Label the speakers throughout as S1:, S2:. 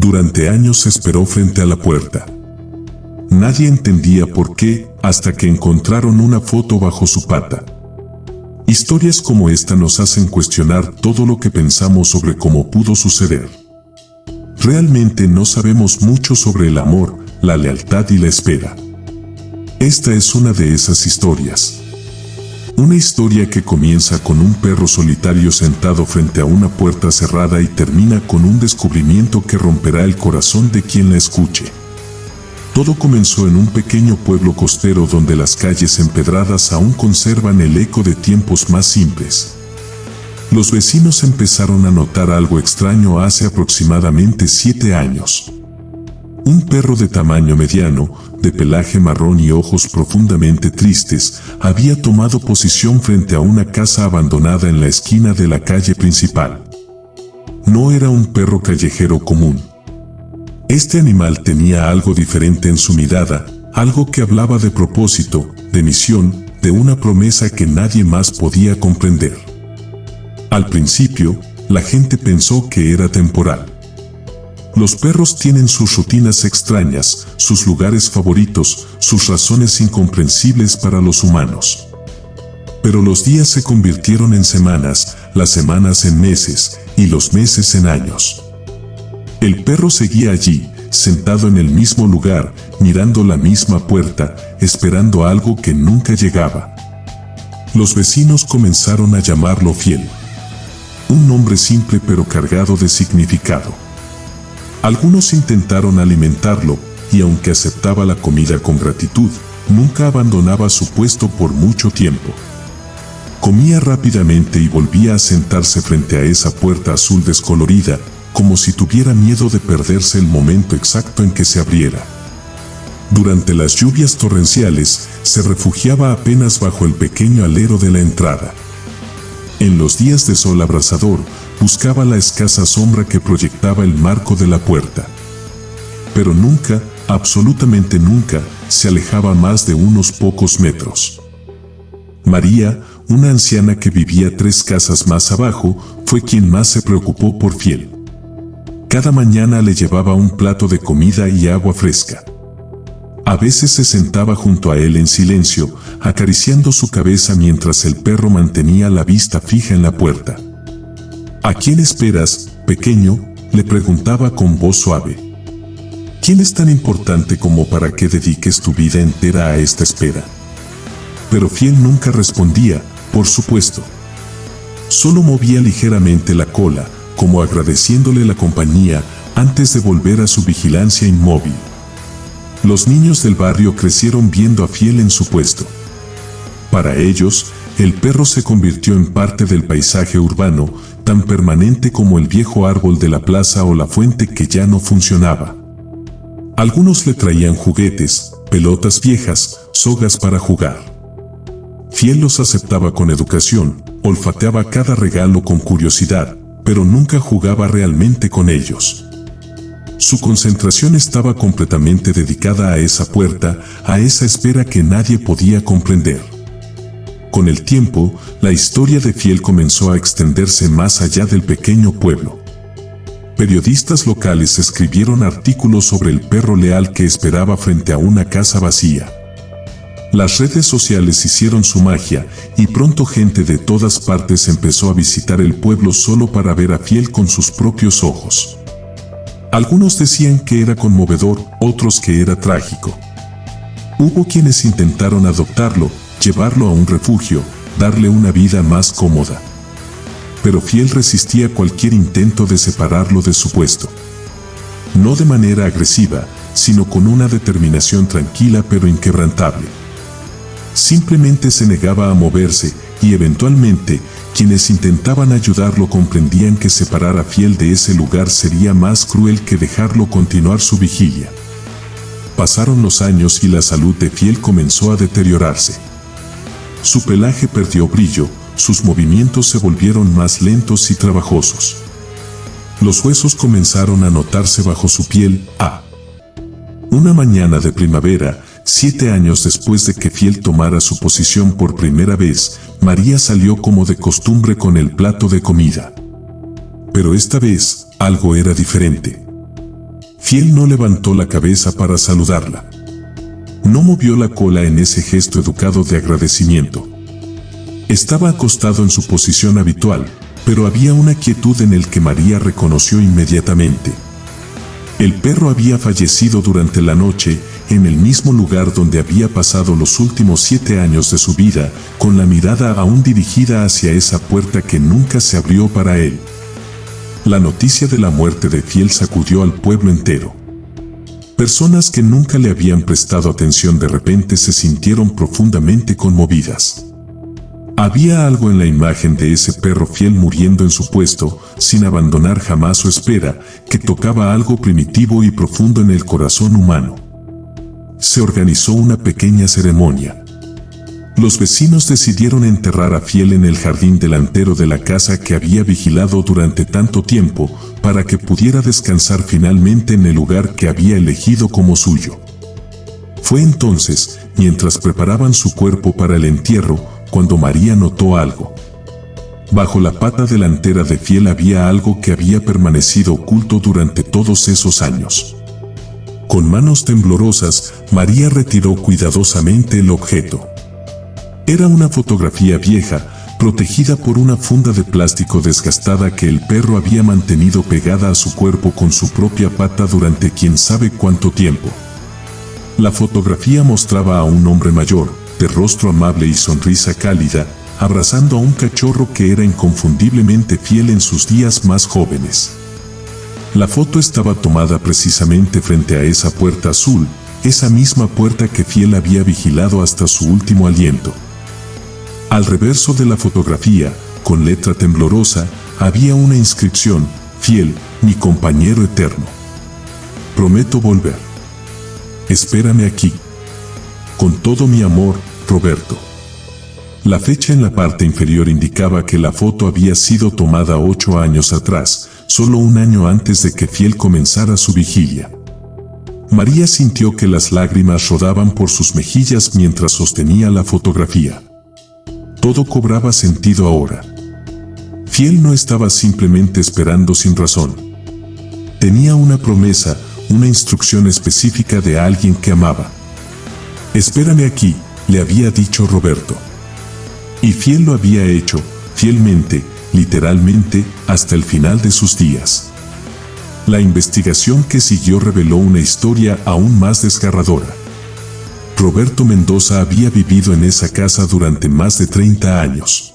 S1: Durante años esperó frente a la puerta. Nadie entendía por qué, hasta que encontraron una foto bajo su pata. Historias como esta nos hacen cuestionar todo lo que pensamos sobre cómo pudo suceder. Realmente no sabemos mucho sobre el amor, la lealtad y la espera. Esta es una de esas historias. Una historia que comienza con un perro solitario sentado frente a una puerta cerrada y termina con un descubrimiento que romperá el corazón de quien la escuche. Todo comenzó en un pequeño pueblo costero donde las calles empedradas aún conservan el eco de tiempos más simples. Los vecinos empezaron a notar algo extraño hace aproximadamente 7 años. Un perro de tamaño mediano, de pelaje marrón y ojos profundamente tristes, había tomado posición frente a una casa abandonada en la esquina de la calle principal. No era un perro callejero común. Este animal tenía algo diferente en su mirada, algo que hablaba de propósito, de misión, de una promesa que nadie más podía comprender. Al principio, la gente pensó que era temporal. Los perros tienen sus rutinas extrañas, sus lugares favoritos, sus razones incomprensibles para los humanos. Pero los días se convirtieron en semanas, las semanas en meses, y los meses en años. El perro seguía allí, sentado en el mismo lugar, mirando la misma puerta, esperando algo que nunca llegaba. Los vecinos comenzaron a llamarlo Fiel. Un nombre simple pero cargado de significado. Algunos intentaron alimentarlo, y aunque aceptaba la comida con gratitud, nunca abandonaba su puesto por mucho tiempo. Comía rápidamente y volvía a sentarse frente a esa puerta azul descolorida, como si tuviera miedo de perderse el momento exacto en que se abriera. Durante las lluvias torrenciales, se refugiaba apenas bajo el pequeño alero de la entrada. En los días de sol abrasador, buscaba la escasa sombra que proyectaba el marco de la puerta. Pero nunca, absolutamente nunca, se alejaba más de unos pocos metros. María, una anciana que vivía 3 casas más abajo, fue quien más se preocupó por Fiel. Cada mañana le llevaba un plato de comida y agua fresca. A veces se sentaba junto a él en silencio, acariciando su cabeza mientras el perro mantenía la vista fija en la puerta. ¿A quién esperas, pequeño?, le preguntaba con voz suave. ¿Quién es tan importante como para que dediques tu vida entera a esta espera? Pero Fiel nunca respondía, por supuesto. Solo movía ligeramente la cola, como agradeciéndole la compañía, antes de volver a su vigilancia inmóvil. Los niños del barrio crecieron viendo a Fiel en su puesto. Para ellos, el perro se convirtió en parte del paisaje urbano, tan permanente como el viejo árbol de la plaza o la fuente que ya no funcionaba. Algunos le traían juguetes, pelotas viejas, sogas para jugar. Fiel los aceptaba con educación, olfateaba cada regalo con curiosidad, pero nunca jugaba realmente con ellos. Su concentración estaba completamente dedicada a esa puerta, a esa espera que nadie podía comprender. Con el tiempo, la historia de Fiel comenzó a extenderse más allá del pequeño pueblo. Periodistas locales escribieron artículos sobre el perro leal que esperaba frente a una casa vacía. Las redes sociales hicieron su magia, y pronto gente de todas partes empezó a visitar el pueblo solo para ver a Fiel con sus propios ojos. Algunos decían que era conmovedor, otros que era trágico. Hubo quienes intentaron adoptarlo, llevarlo a un refugio, darle una vida más cómoda. Pero Fiel resistía cualquier intento de separarlo de su puesto. No de manera agresiva, sino con una determinación tranquila pero inquebrantable. Simplemente se negaba a moverse, y eventualmente, quienes intentaban ayudarlo comprendían que separar a Fiel de ese lugar sería más cruel que dejarlo continuar su vigilia. Pasaron los años y la salud de Fiel comenzó a deteriorarse. Su pelaje perdió brillo, sus movimientos se volvieron más lentos y trabajosos. Los huesos comenzaron a notarse bajo su piel. Una mañana de primavera, 7 años después de que Fiel tomara su posición por primera vez, María salió como de costumbre con el plato de comida. Pero esta vez, algo era diferente. Fiel no levantó la cabeza para saludarla. No movió la cola en ese gesto educado de agradecimiento. Estaba acostado en su posición habitual, pero había una quietud en el que María reconoció inmediatamente. El perro había fallecido durante la noche, en el mismo lugar donde había pasado los últimos 7 años de su vida, con la mirada aún dirigida hacia esa puerta que nunca se abrió para él. La noticia de la muerte de Fiel sacudió al pueblo entero. Personas que nunca le habían prestado atención de repente se sintieron profundamente conmovidas. Había algo en la imagen de ese perro fiel muriendo en su puesto, sin abandonar jamás su espera, que tocaba algo primitivo y profundo en el corazón humano. Se organizó una pequeña ceremonia. Los vecinos decidieron enterrar a Fiel en el jardín delantero de la casa que había vigilado durante tanto tiempo, para que pudiera descansar finalmente en el lugar que había elegido como suyo. Fue entonces, mientras preparaban su cuerpo para el entierro, cuando María notó algo. Bajo la pata delantera de Fiel había algo que había permanecido oculto durante todos esos años. Con manos temblorosas, María retiró cuidadosamente el objeto. Era una fotografía vieja, protegida por una funda de plástico desgastada que el perro había mantenido pegada a su cuerpo con su propia pata durante quién sabe cuánto tiempo. La fotografía mostraba a un hombre mayor, de rostro amable y sonrisa cálida, abrazando a un cachorro que era inconfundiblemente Fiel en sus días más jóvenes. La foto estaba tomada precisamente frente a esa puerta azul, esa misma puerta que Fiel había vigilado hasta su último aliento. Al reverso de la fotografía, con letra temblorosa, había una inscripción: Fiel, mi compañero eterno. Prometo volver. Espérame aquí. Con todo mi amor, Roberto. La fecha en la parte inferior indicaba que la foto había sido tomada 8 años atrás, solo un año antes de que Fiel comenzara su vigilia. María sintió que las lágrimas rodaban por sus mejillas mientras sostenía la fotografía. Todo cobraba sentido ahora. Fiel no estaba simplemente esperando sin razón. Tenía una promesa, una instrucción específica de alguien que amaba. Espérame aquí, le había dicho Roberto. Y Fiel lo había hecho, fielmente, literalmente, hasta el final de sus días. La investigación que siguió reveló una historia aún más desgarradora. Roberto Mendoza había vivido en esa casa durante más de 30 años.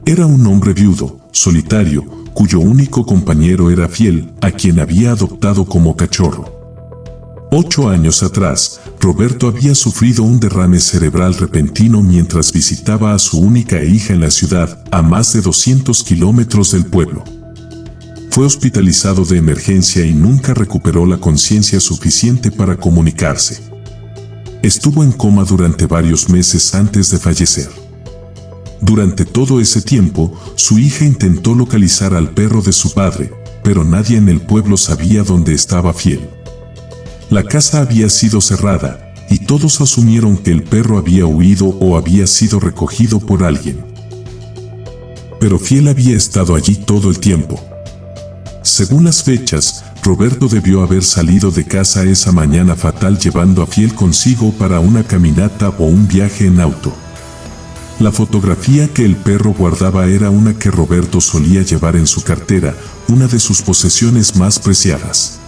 S1: Era un hombre viudo, solitario, cuyo único compañero era Fiel, a quien había adoptado como cachorro. 8 años atrás, Roberto había sufrido un derrame cerebral repentino mientras visitaba a su única hija en la ciudad, a más de 200 kilómetros del pueblo. Fue hospitalizado de emergencia y nunca recuperó la conciencia suficiente para comunicarse. Estuvo en coma durante varios meses antes de fallecer. Durante todo ese tiempo, su hija intentó localizar al perro de su padre, pero nadie en el pueblo sabía dónde estaba Fiel. La casa había sido cerrada, y todos asumieron que el perro había huido o había sido recogido por alguien. Pero Fiel había estado allí todo el tiempo. Según las fechas, Roberto debió haber salido de casa esa mañana fatal llevando a Fiel consigo para una caminata o un viaje en auto. La fotografía que el perro guardaba era una que Roberto solía llevar en su cartera, una de sus posesiones más preciadas.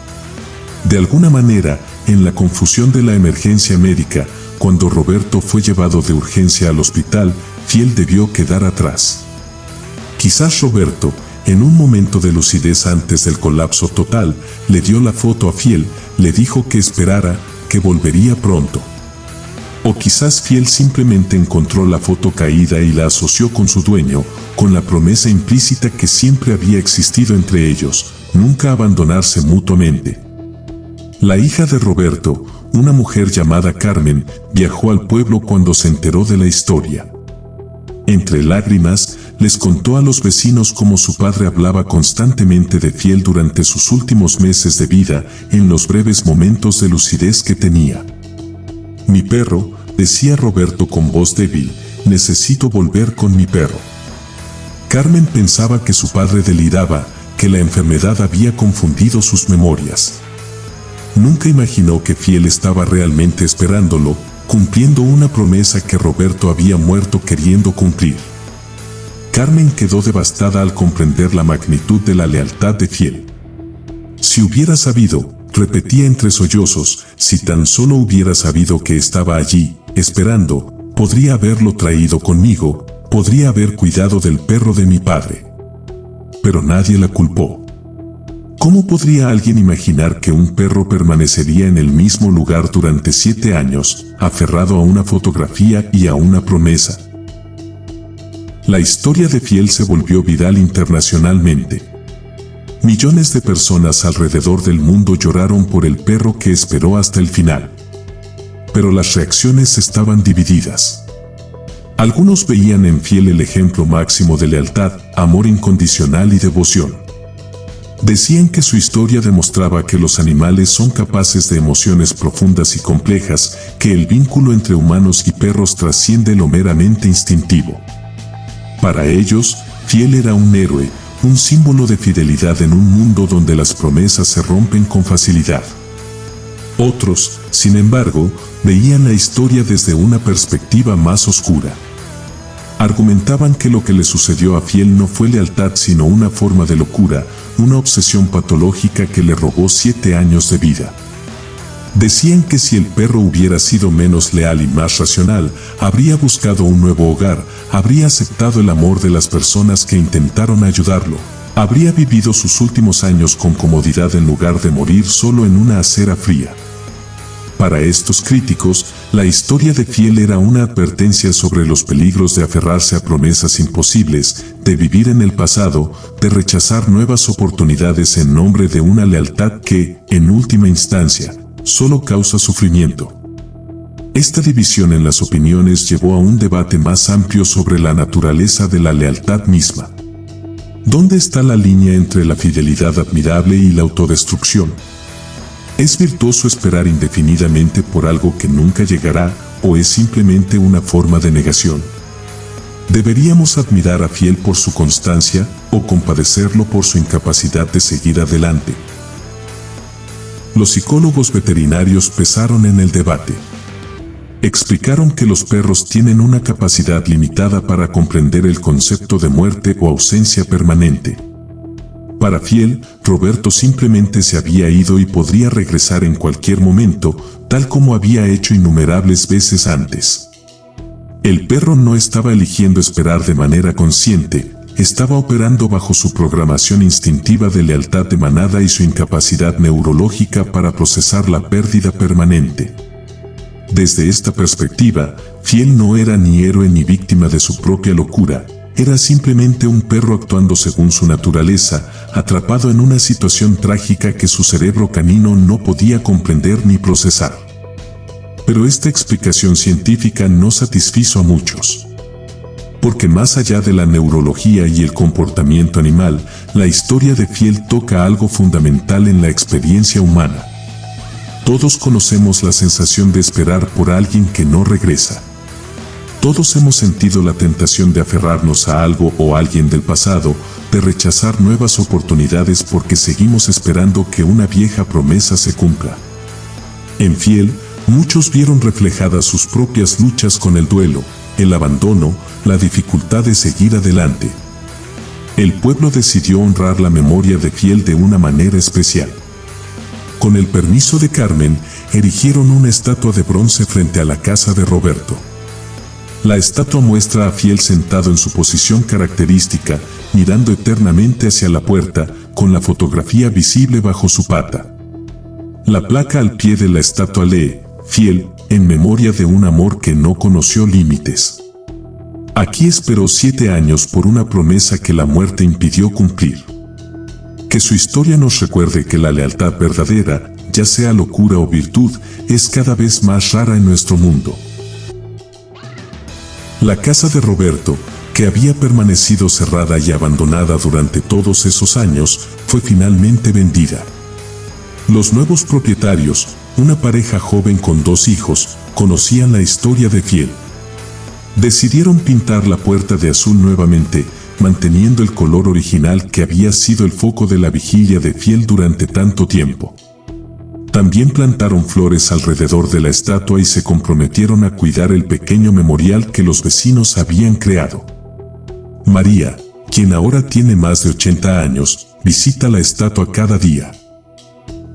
S1: De alguna manera, en la confusión de la emergencia médica, cuando Roberto fue llevado de urgencia al hospital, Fiel debió quedar atrás. Quizás Roberto, en un momento de lucidez antes del colapso total, le dio la foto a Fiel, le dijo que esperara, que volvería pronto. O quizás Fiel simplemente encontró la foto caída y la asoció con su dueño, con la promesa implícita que siempre había existido entre ellos, nunca abandonarse mutuamente. La hija de Roberto, una mujer llamada Carmen, viajó al pueblo cuando se enteró de la historia. Entre lágrimas, les contó a los vecinos cómo su padre hablaba constantemente de Fiel durante sus últimos meses de vida, en los breves momentos de lucidez que tenía. Mi perro, decía Roberto con voz débil, necesito volver con mi perro. Carmen pensaba que su padre deliraba, que la enfermedad había confundido sus memorias. nunca imaginó que Fiel estaba realmente esperándolo, cumpliendo una promesa que Roberto había muerto queriendo cumplir. Carmen quedó devastada al comprender la magnitud de la lealtad de Fiel. Si hubiera sabido, repetía entre sollozos, si tan solo hubiera sabido que estaba allí, esperando, podría haberlo traído conmigo, podría haber cuidado del perro de mi padre. Pero nadie la culpó. ¿Cómo podría alguien imaginar que un perro permanecería en el mismo lugar durante 7 años, aferrado a una fotografía y a una promesa? La historia de Fiel se volvió viral internacionalmente. Millones de personas alrededor del mundo lloraron por el perro que esperó hasta el final. Pero las reacciones estaban divididas. Algunos veían en Fiel el ejemplo máximo de lealtad, amor incondicional y devoción. Decían que su historia demostraba que los animales son capaces de emociones profundas y complejas, que el vínculo entre humanos y perros trasciende lo meramente instintivo. Para ellos, Fiel era un héroe, un símbolo de fidelidad en un mundo donde las promesas se rompen con facilidad. Otros, sin embargo, veían la historia desde una perspectiva más oscura. Argumentaban que lo que le sucedió a Fiel no fue lealtad sino una forma de locura, una obsesión patológica que le robó 7 años de vida. Decían que si el perro hubiera sido menos leal y más racional, habría buscado un nuevo hogar, habría aceptado el amor de las personas que intentaron ayudarlo, habría vivido sus últimos años con comodidad en lugar de morir solo en una acera fría. Para estos críticos, la historia de Fiel era una advertencia sobre los peligros de aferrarse a promesas imposibles, de vivir en el pasado, de rechazar nuevas oportunidades en nombre de una lealtad que, en última instancia, solo causa sufrimiento. Esta división en las opiniones llevó a un debate más amplio sobre la naturaleza de la lealtad misma. ¿Dónde está la línea entre la fidelidad admirable y la autodestrucción? ¿Es virtuoso esperar indefinidamente por algo que nunca llegará, o es simplemente una forma de negación? ¿Deberíamos admirar a Fiel por su constancia, o compadecerlo por su incapacidad de seguir adelante? Los psicólogos veterinarios pesaron en el debate. Explicaron que los perros tienen una capacidad limitada para comprender el concepto de muerte o ausencia permanente. Para Fiel, Roberto simplemente se había ido y podría regresar en cualquier momento, tal como había hecho innumerables veces antes. El perro no estaba eligiendo esperar de manera consciente, estaba operando bajo su programación instintiva de lealtad de manada y su incapacidad neurológica para procesar la pérdida permanente. Desde esta perspectiva, Fiel no era ni héroe ni víctima de su propia locura, era simplemente un perro actuando según su naturaleza, atrapado en una situación trágica que su cerebro canino no podía comprender ni procesar. Pero esta explicación científica no satisfizo a muchos. Porque más allá de la neurología y el comportamiento animal, la historia de Fiel toca algo fundamental en la experiencia humana. Todos conocemos la sensación de esperar por alguien que no regresa. Todos hemos sentido la tentación de aferrarnos a algo o a alguien del pasado, de rechazar nuevas oportunidades porque seguimos esperando que una vieja promesa se cumpla. En Fiel, muchos vieron reflejadas sus propias luchas con el duelo, el abandono, la dificultad de seguir adelante. El pueblo decidió honrar la memoria de Fiel de una manera especial. Con el permiso de Carmen, erigieron una estatua de bronce frente a la casa de Roberto. La estatua muestra a Fiel sentado en su posición característica, mirando eternamente hacia la puerta, con la fotografía visible bajo su pata. La placa al pie de la estatua lee, Fiel, en memoria de un amor que no conoció límites. Aquí esperó 7 años por una promesa que la muerte impidió cumplir. Que su historia nos recuerde que la lealtad verdadera, ya sea locura o virtud, es cada vez más rara en nuestro mundo. La casa de Roberto, que había permanecido cerrada y abandonada durante todos esos años, fue finalmente vendida. Los nuevos propietarios, una pareja joven con 2 hijos, conocían la historia de Fiel. Decidieron pintar la puerta de azul nuevamente, manteniendo el color original que había sido el foco de la vigilia de Fiel durante tanto tiempo. También plantaron flores alrededor de la estatua y se comprometieron a cuidar el pequeño memorial que los vecinos habían creado. María, quien ahora tiene más de 80 años, visita la estatua cada día.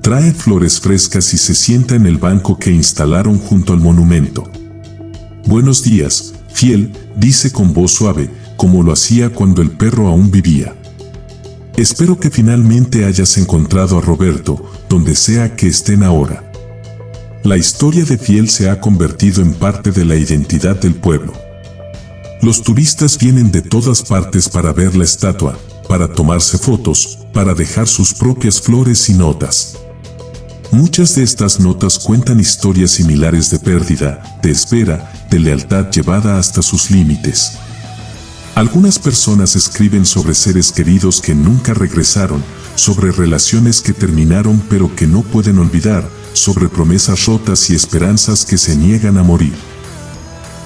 S1: Trae flores frescas y se sienta en el banco que instalaron junto al monumento. «Buenos días, fiel», dice con voz suave, como lo hacía cuando el perro aún vivía. «Espero que finalmente hayas encontrado a Roberto, donde sea que estén ahora». La historia de Fiel se ha convertido en parte de la identidad del pueblo. Los turistas vienen de todas partes para ver la estatua, para tomarse fotos, para dejar sus propias flores y notas. Muchas de estas notas cuentan historias similares de pérdida, de espera, de lealtad llevada hasta sus límites. Algunas personas escriben sobre seres queridos que nunca regresaron, sobre relaciones que terminaron pero que no pueden olvidar, sobre promesas rotas y esperanzas que se niegan a morir.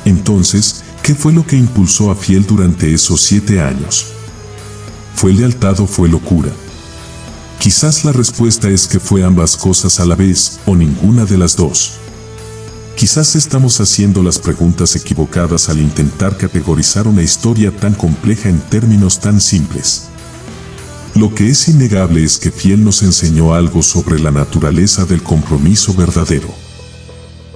S1: Entonces, ¿qué fue lo que impulsó a Fiel durante esos 7 años? ¿Fue lealtad o fue locura? Quizás la respuesta es que fue ambas cosas a la vez, o ninguna de las dos. Quizás estamos haciendo las preguntas equivocadas al intentar categorizar una historia tan compleja en términos tan simples. Lo que es innegable es que Fiel nos enseñó algo sobre la naturaleza del compromiso verdadero.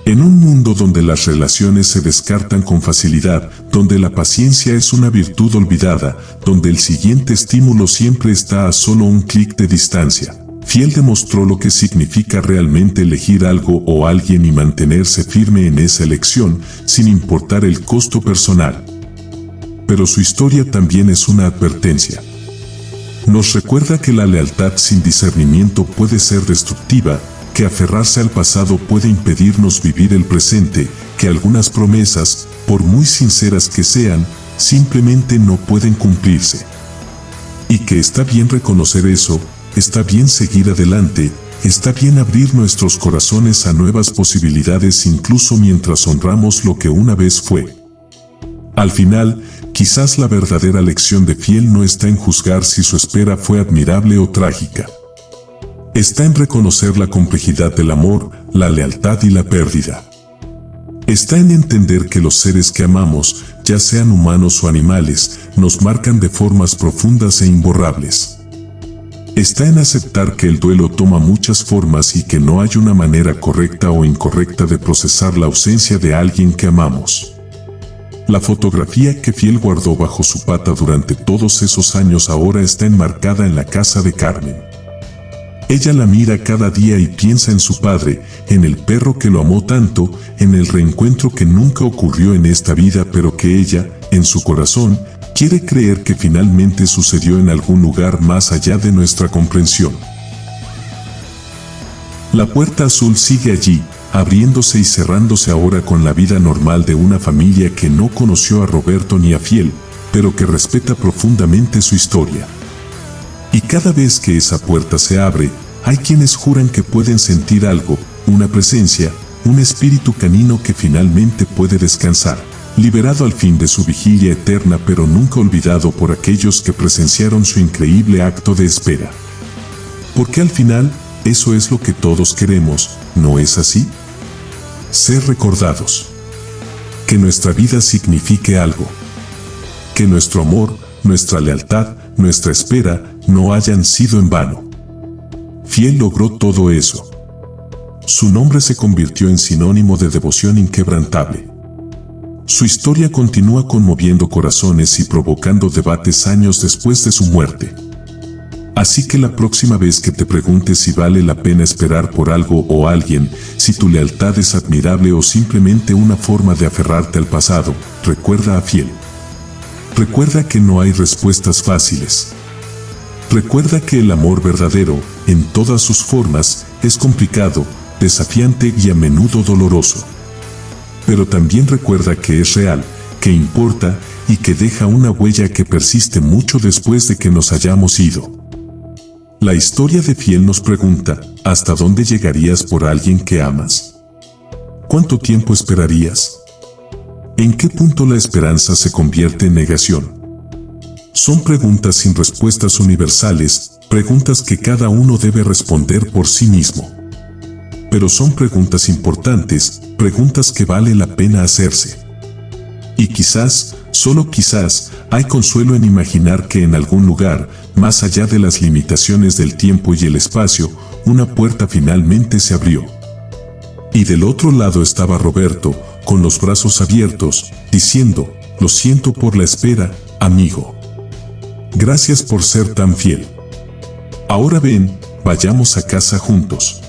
S1: En un mundo donde las relaciones se descartan con facilidad, donde la paciencia es una virtud olvidada, donde el siguiente estímulo siempre está a solo un clic de distancia, Fiel demostró lo que significa realmente elegir algo o alguien y mantenerse firme en esa elección, sin importar el costo personal. Pero su historia también es una advertencia. Nos recuerda que la lealtad sin discernimiento puede ser destructiva, que aferrarse al pasado puede impedirnos vivir el presente, que algunas promesas, por muy sinceras que sean, simplemente no pueden cumplirse. Y que está bien reconocer eso, está bien seguir adelante, está bien abrir nuestros corazones a nuevas posibilidades incluso mientras honramos lo que una vez fue. Al final, quizás la verdadera lección de Fiel no está en juzgar si su espera fue admirable o trágica. Está en reconocer la complejidad del amor, la lealtad y la pérdida. Está en entender que los seres que amamos, ya sean humanos o animales, nos marcan de formas profundas e imborrables. Está en aceptar que el duelo toma muchas formas y que no hay una manera correcta o incorrecta de procesar la ausencia de alguien que amamos. La fotografía que Fiel guardó bajo su pata durante todos esos años ahora está enmarcada en la casa de Carmen. Ella la mira cada día y piensa en su padre, en el perro que lo amó tanto, en el reencuentro que nunca ocurrió en esta vida pero que ella, en su corazón, quiere creer que finalmente sucedió en algún lugar más allá de nuestra comprensión. La puerta azul sigue allí, abriéndose y cerrándose ahora con la vida normal de una familia que no conoció a Roberto ni a Fiel, pero que respeta profundamente su historia. Y cada vez que esa puerta se abre, hay quienes juran que pueden sentir algo, una presencia, un espíritu canino que finalmente puede descansar, liberado al fin de su vigilia eterna pero nunca olvidado por aquellos que presenciaron su increíble acto de espera. Porque al final, eso es lo que todos queremos, ¿no es así? Ser recordados. Que nuestra vida signifique algo. Que nuestro amor, nuestra lealtad, nuestra espera, no hayan sido en vano. Fiel logró todo eso. Su nombre se convirtió en sinónimo de devoción inquebrantable. Su historia continúa conmoviendo corazones y provocando debates años después de su muerte. Así que la próxima vez que te preguntes si vale la pena esperar por algo o alguien, si tu lealtad es admirable o simplemente una forma de aferrarte al pasado, recuerda a Fiel. Recuerda que no hay respuestas fáciles. Recuerda que el amor verdadero, en todas sus formas, es complicado, desafiante y a menudo doloroso. Pero también recuerda que es real, que importa y que deja una huella que persiste mucho después de que nos hayamos ido. La historia de Fiel nos pregunta, ¿hasta dónde llegarías por alguien que amas? ¿Cuánto tiempo esperarías? ¿En qué punto la esperanza se convierte en negación? Son preguntas sin respuestas universales, preguntas que cada uno debe responder por sí mismo. pero son preguntas importantes, preguntas que vale la pena hacerse. Y quizás, solo quizás, hay consuelo en imaginar que en algún lugar, más allá de las limitaciones del tiempo y el espacio, una puerta finalmente se abrió. Y del otro lado estaba Roberto, con los brazos abiertos, diciendo: lo siento por la espera, amigo. Gracias por ser tan fiel. Ahora ven, vayamos a casa juntos.